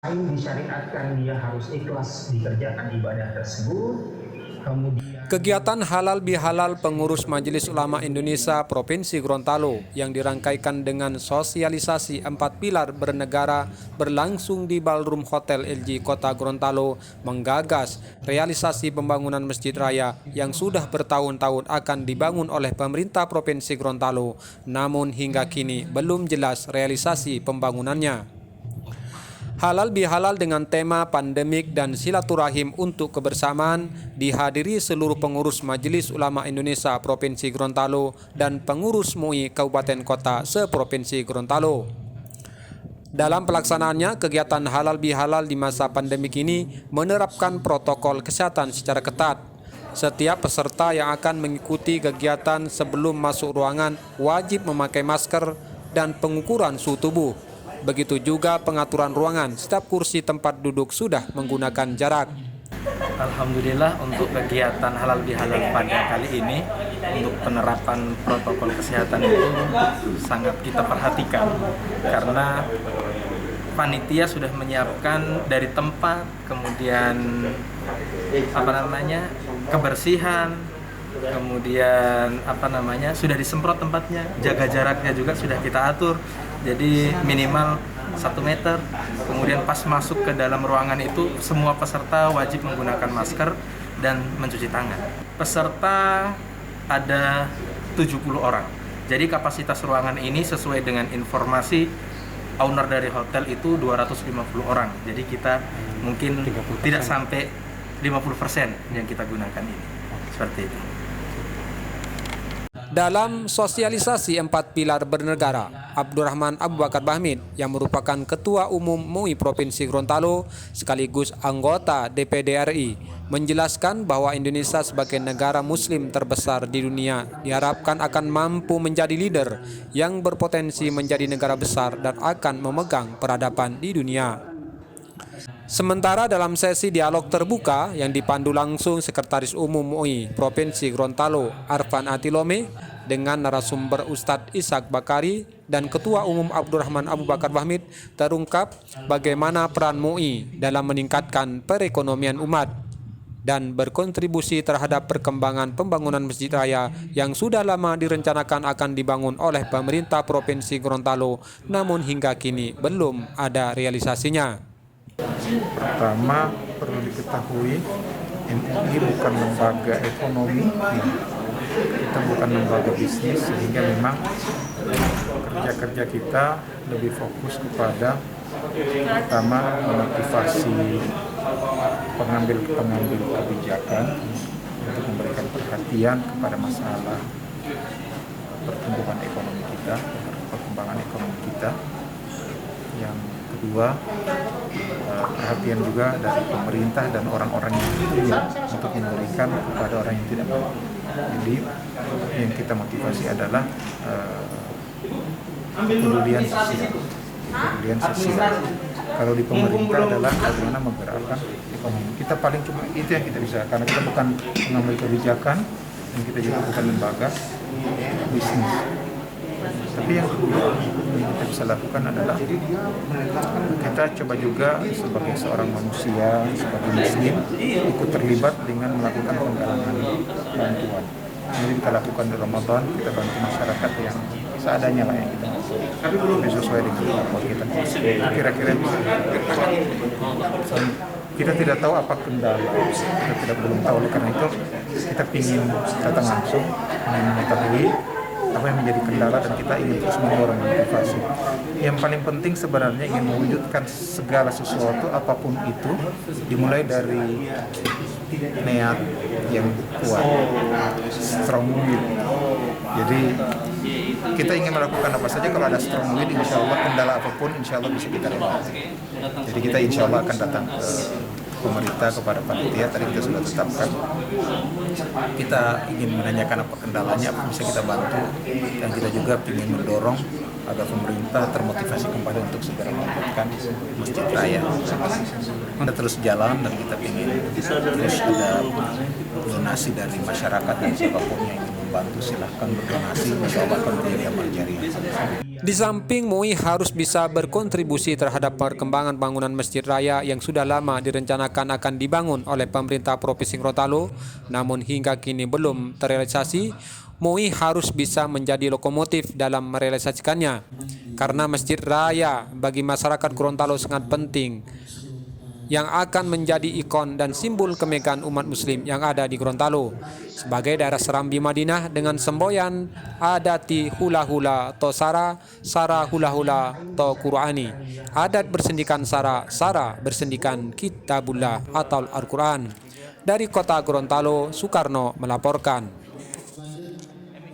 Disyariatkan dia harus ikhlas dikerjakan ibadah tersebut. Kegiatan halal bihalal pengurus Majelis Ulama Indonesia Provinsi Gorontalo yang dirangkaikan dengan sosialisasi 4 pilar bernegara berlangsung di Ballroom Hotel LG Kota Gorontalo menggagas realisasi pembangunan Masjid Raya yang sudah bertahun-tahun akan dibangun oleh pemerintah Provinsi Gorontalo, namun hingga kini belum jelas realisasi pembangunannya. Halal bihalal dengan tema pandemik dan silaturahim untuk kebersamaan dihadiri seluruh pengurus Majelis Ulama Indonesia Provinsi Gorontalo dan pengurus MUI Kabupaten Kota se-Provinsi Gorontalo. Dalam pelaksanaannya, kegiatan halal bihalal di masa pandemik ini menerapkan protokol kesehatan secara ketat. Setiap peserta yang akan mengikuti kegiatan sebelum masuk ruangan wajib memakai masker dan pengukuran suhu tubuh. Begitu juga pengaturan ruangan, setiap kursi tempat duduk sudah menggunakan jarak. Alhamdulillah untuk kegiatan halal bihalal pada kali ini, untuk penerapan protokol kesehatan itu sangat kita perhatikan karena panitia sudah menyiapkan dari tempat, kemudian kebersihan, kemudian sudah disemprot tempatnya, jaga jaraknya juga sudah kita atur. Jadi minimal 1 meter. Kemudian pas masuk ke dalam ruangan itu semua peserta wajib menggunakan masker dan mencuci tangan. Peserta ada 70 orang. Jadi kapasitas ruangan ini sesuai dengan informasi owner dari hotel itu 250 orang. Jadi kita mungkin tidak sampai 50% yang kita gunakan ini. Seperti itu. Dalam sosialisasi 4 pilar bernegara, Abdurrahman Abu Bakar Bahmid yang merupakan Ketua Umum MUI Provinsi Gorontalo sekaligus anggota DPD RI menjelaskan bahwa Indonesia sebagai negara muslim terbesar di dunia diharapkan akan mampu menjadi leader yang berpotensi menjadi negara besar dan akan memegang peradaban di dunia. Sementara dalam sesi dialog terbuka yang dipandu langsung Sekretaris Umum MUI Provinsi Gorontalo Arfan Atilome dengan narasumber Ustadz Ishak Bakari dan Ketua Umum Abdurrahman Abu Bakar Bahmid, terungkap bagaimana peran MUI dalam meningkatkan perekonomian umat dan berkontribusi terhadap perkembangan pembangunan Masjid Raya yang sudah lama direncanakan akan dibangun oleh pemerintah Provinsi Gorontalo, namun hingga kini belum ada realisasinya. Pertama, perlu diketahui MUI bukan lembaga ekonomi, kita bukan lembaga bisnis, sehingga memang kerja-kerja kita lebih fokus kepada pertama memotivasi pengambil kebijakan untuk memberikan perhatian kepada masalah pertumbuhan ekonomi kita, perkembangan ekonomi kita. Yang kedua, perhatian juga dari pemerintah dan orang-orang yang punya untuk memberikan kepada orang yang tidak mampu. Jadi yang kita motivasi adalah kepedulian sosial. Kalau di pemerintah adalah bagaimana menggerakkan ekonomi. Kita paling cuma itu yang kita bisa, karena kita bukan pengambil kebijakan dan kita juga bukan lembaga bisnis. Tapi yang kedua yang kita bisa lakukan adalah kita coba juga sebagai seorang manusia, sebagai muslim, ikut terlibat dengan melakukan penggalangan bantuan. Jadi kita lakukan di Ramadan, kita bantu masyarakat yang seadanya lah yang kita mampu, sesuai dengan kemampuan kita. Kira-kira kita tidak tahu apa kendala, kita belum tahu. Oleh karena itu kita ingin datang langsung, ingin mengetahui apa yang menjadi kendala, dan kita ingin terus mendorong motivasi. Yang paling penting sebenarnya ingin mewujudkan segala sesuatu apapun itu dimulai dari niat yang kuat, strong will. Jadi kita ingin melakukan apa saja, kalau ada strong will, insya Allah kendala apapun insya Allah bisa kita lewati. Jadi kita insya Allah akan datang ke pemerintah, kepada panitia, tadi kita sudah tetapkan. Kita ingin menanyakan apa kendalanya, apa bisa kita bantu, dan kita juga ingin mendorong agar pemerintah termotivasi kembali untuk segera membuatkan Masjid Raya. Kita terus jalan dan kita ingin terus ada donasi dari masyarakat, dan siapapun yang ingin membantu silahkan berdonasi, insya Allah akan menjadi amal jariah. Di samping MUI harus bisa berkontribusi terhadap perkembangan bangunan Masjid Raya yang sudah lama direncanakan akan dibangun oleh pemerintah Provinsi Gorontalo, namun hingga kini belum terrealisasi, MUI harus bisa menjadi lokomotif dalam merealisasikannya. Karena Masjid Raya bagi masyarakat Gorontalo sangat penting, yang akan menjadi ikon dan simbol kemegahan umat muslim yang ada di Gorontalo. Sebagai daerah Serambi Madinah dengan semboyan adati hula-hula to sara, sara hula-hula to Qur'ani. Adat bersendikan sara, sara bersendikan kitabullah atau Al-Quran. Dari kota Gorontalo, Soekarno melaporkan.